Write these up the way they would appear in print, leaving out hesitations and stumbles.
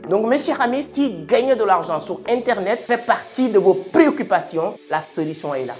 Donc mes chers amis, si gagner de l'argent sur Internet fait partie de vos préoccupations, la solution est là.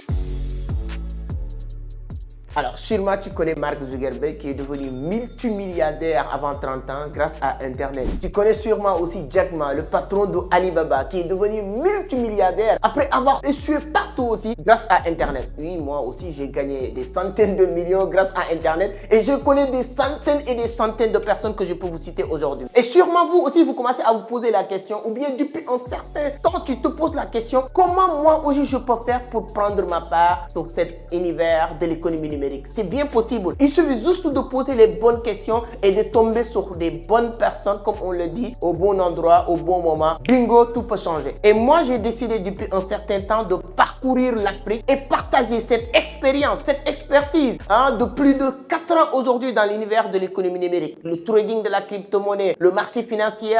Alors, sûrement, tu connais Mark Zuckerberg qui est devenu multimilliardaire avant 30 ans grâce à Internet. Tu connais sûrement aussi Jack Ma, le patron de Alibaba, qui est devenu multimilliardaire après avoir essuyé partout aussi grâce à Internet. Oui, moi aussi, j'ai gagné des centaines de millions grâce à Internet et je connais des centaines et des centaines de personnes que je peux vous citer aujourd'hui. Et sûrement, vous aussi, vous commencez à vous poser la question ou bien depuis un certain temps, tu te poses la question comment moi aujourd'hui je peux faire pour prendre ma part sur cet univers de l'économie numérique. C'est bien possible. Il suffit juste de poser les bonnes questions et de tomber sur des bonnes personnes, comme on le dit, au bon endroit, au bon moment. Bingo, tout peut changer. Et moi, j'ai décidé depuis un certain temps de parcourir l'Afrique et partager cette expérience, cette expertise de plus de 4 ans aujourd'hui dans l'univers de l'économie numérique. Le trading de la crypto-monnaie, le marché financier,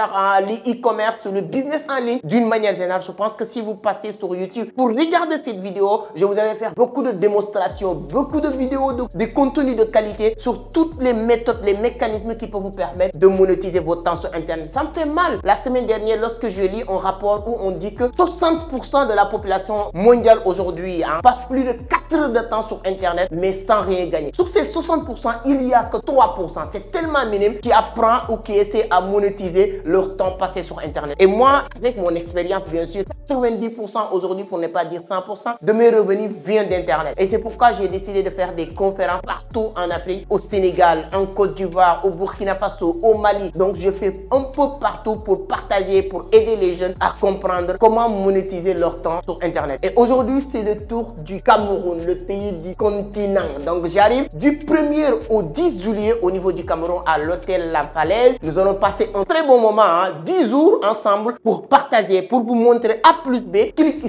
l'e-commerce, le business en ligne. D'une manière générale, je pense que si vous passez sur YouTube pour regarder cette vidéo, je vous avais fait beaucoup de démonstrations, beaucoup de vidéos, des contenus de qualité sur toutes les méthodes, les mécanismes qui peuvent vous permettre de monétiser votre temps sur Internet. Ça me fait mal. La semaine dernière, lorsque je lis un rapport où on dit que 60% de la population mondiale aujourd'hui passe plus de 4 heures de temps sur Internet, mais sans rien gagner. Sur ces 60%, il n'y a que 3%. C'est tellement minime qui apprend ou qui essaie à monétiser leur temps passé sur Internet. Et moi, avec mon expérience, bien sûr, 90% aujourd'hui, pour ne pas dire 100%, de mes revenus viennent d'Internet. Et c'est pourquoi j'ai décidé de faire des conférences partout en Afrique, au Sénégal, en Côte d'Ivoire, au Burkina Faso, au Mali. Donc, je fais un peu partout pour partager, pour aider les jeunes à comprendre comment monétiser leur temps sur Internet. Et aujourd'hui, c'est le tour du Cameroun, le pays du continent. Donc, j'arrive du 1er au 10 juillet au niveau du Cameroun à l'hôtel La Falaise. Nous allons passer un très bon moment, 10 jours ensemble pour partager, pour vous montrer A plus B. Clique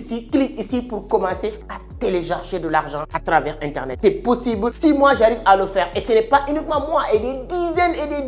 ici pour commencer à télécharger de l'argent à travers Internet. C'est possible si moi j'arrive à le faire. Et ce n'est pas uniquement moi et des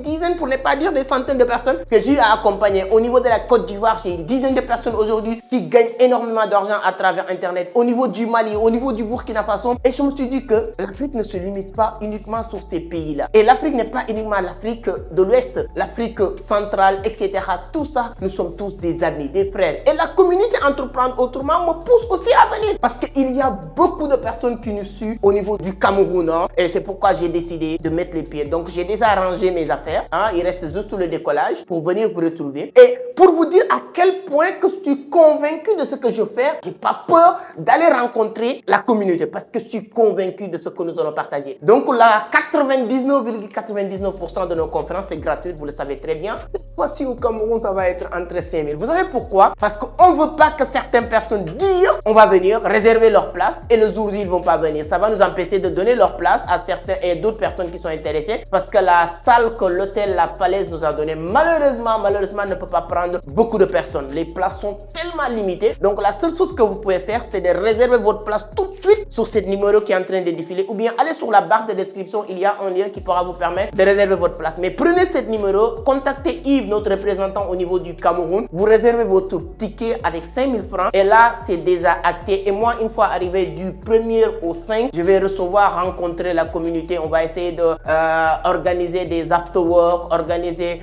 dizaines, pour ne pas dire des centaines de personnes que j'ai à accompagner. Au niveau de la Côte d'Ivoire, j'ai une dizaine de personnes aujourd'hui qui gagnent énormément d'argent à travers Internet. Au niveau du Mali, au niveau du Burkina Faso. Et je me suis dit que l'Afrique ne se limite pas uniquement sur ces pays-là. Et l'Afrique n'est pas uniquement l'Afrique de l'Ouest, l'Afrique centrale, etc. Tout ça, nous sommes tous des amis, des frères. Et la communauté Entreprendre Autrement me pousse aussi à venir. Parce qu'il y a beaucoup de personnes qui nous suivent au niveau du Cameroun. Et c'est pourquoi j'ai décidé de mettre les pieds. Donc, j'ai déjà arrangé mes affaires. Il reste juste le décollage pour venir vous retrouver. Et pour vous dire à quel point que je suis convaincu de ce que je fais, j'ai pas peur d'aller rencontrer la communauté parce que je suis convaincu de ce que nous allons partager. Donc, la 99,99% de nos conférences, c'est gratuit, vous le savez très bien. Cette fois-ci au Cameroun, ça va être entre 5 000. Vous savez pourquoi? Parce qu'on ne veut pas que certaines personnes disent on va venir réserver leur place et le jour où ils ne vont pas venir. Ça va nous empêcher de donner leur place à certains et d'autres personnes qui sont intéressées parce que la salle que l'hôtel La Falaise nous a donnée, malheureusement, ne peut pas prendre beaucoup de personnes. Les places sont tellement limitées. Donc, la seule chose que vous pouvez faire, c'est de réserver votre place tout de suite sur ce numéro qui est en train de défiler ou bien aller sur la barre de description. Il y a un lien qui pourra vous permettre de réserver votre place. Mais prenez ce numéro, contactez Yves, notre représentant au niveau du Cameroun. Vous réservez votre ticket avec 5 000 francs et là, c'est déjà acté. Et moi, une fois arrivé du 1er au 5, je vais recevoir, rencontrer la communauté. On va essayer de organiser des after-work, organiser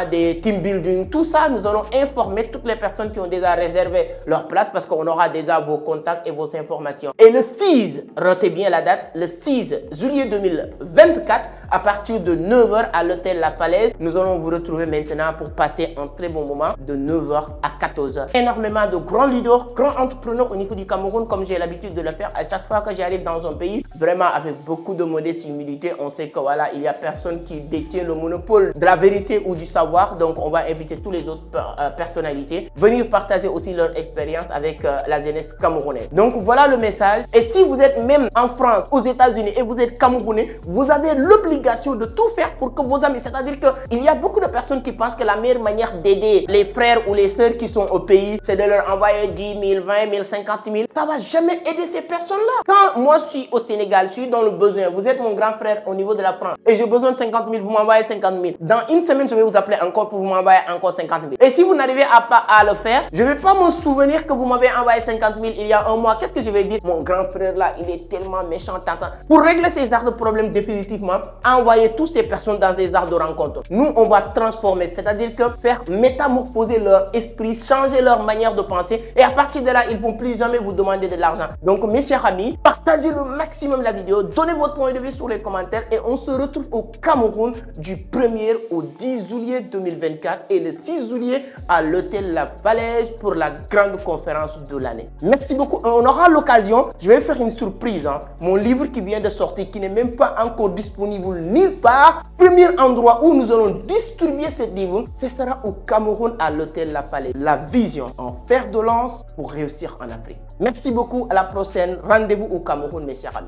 des team building. Tout ça, nous allons informer toutes les personnes qui ont déjà réservé leur place parce qu'on aura déjà vos contacts et vos informations. Et le 6, retenez bien la date, le 6 juillet 2024, à partir de 9 h à l'hôtel La Falaise, nous allons vous retrouver maintenant pour passer un très bon moment de 9 h à 14 h. Énormément de grands leaders, grands entrepreneurs au niveau du Cameroun, comme j'ai l'habitude de le faire à chaque fois que j'arrive dans un pays, vraiment avec beaucoup de modestie et humilité. On sait que voilà, il y a personne qui détient le monopole de la vérité ou du savoir. Donc, on va inviter tous les autres personnalités venir partager aussi leur expérience avec la jeunesse camerounaise. Donc, voilà le message. Et si vous êtes même en France, aux États-Unis et vous êtes camerounais, vous avez l'obligation de tout faire pour que vos amis, c'est-à-dire qu'il y a beaucoup de personnes qui pensent que la meilleure manière d'aider les frères ou les sœurs qui sont au pays, c'est de leur envoyer 10 000, 20 000, 50 000. Ça va jamais aider ces personnes-là. Quand moi je suis au Sénégal, je suis dans le besoin, vous êtes mon grand frère au niveau de la France et j'ai besoin de 50 000, vous m'envoyez 50 000. Dans une semaine, je vais vous appeler encore pour vous m'envoyer encore 50 000. Et si vous n'arrivez pas à le faire, je ne vais pas me me souvenir que vous m'avez envoyé 50 000 il y a un mois. Qu'est-ce que je vais dire? Mon grand frère là, il est tellement méchant, tata. Pour régler ces genres de problèmes définitivement, envoyez toutes ces personnes dans ces genres de rencontres. Nous, on va transformer, c'est-à-dire que faire métamorphoser leur esprit, changer leur manière de penser. Et à partir de là, ils ne vont plus jamais vous demander de l'argent. Donc, mes chers amis, partagez le maximum la vidéo, donnez votre point de vue sur les commentaires et on se retrouve au Cameroun du 1er au 10 juillet 2024 et le 6 juillet à l'hôtel La Falaise pour la grande conférence de l'année. Merci beaucoup. On aura l'occasion, je vais faire une surprise. Mon livre qui vient de sortir, qui n'est même pas encore disponible nulle part. Premier endroit où nous allons distribuer ce livre, ce sera au Cameroun à l'hôtel La Falaise. La vision en fer de lance pour réussir en Afrique. Merci beaucoup. À la prochaine. Rendez-vous au Cameroun, mes chers amis.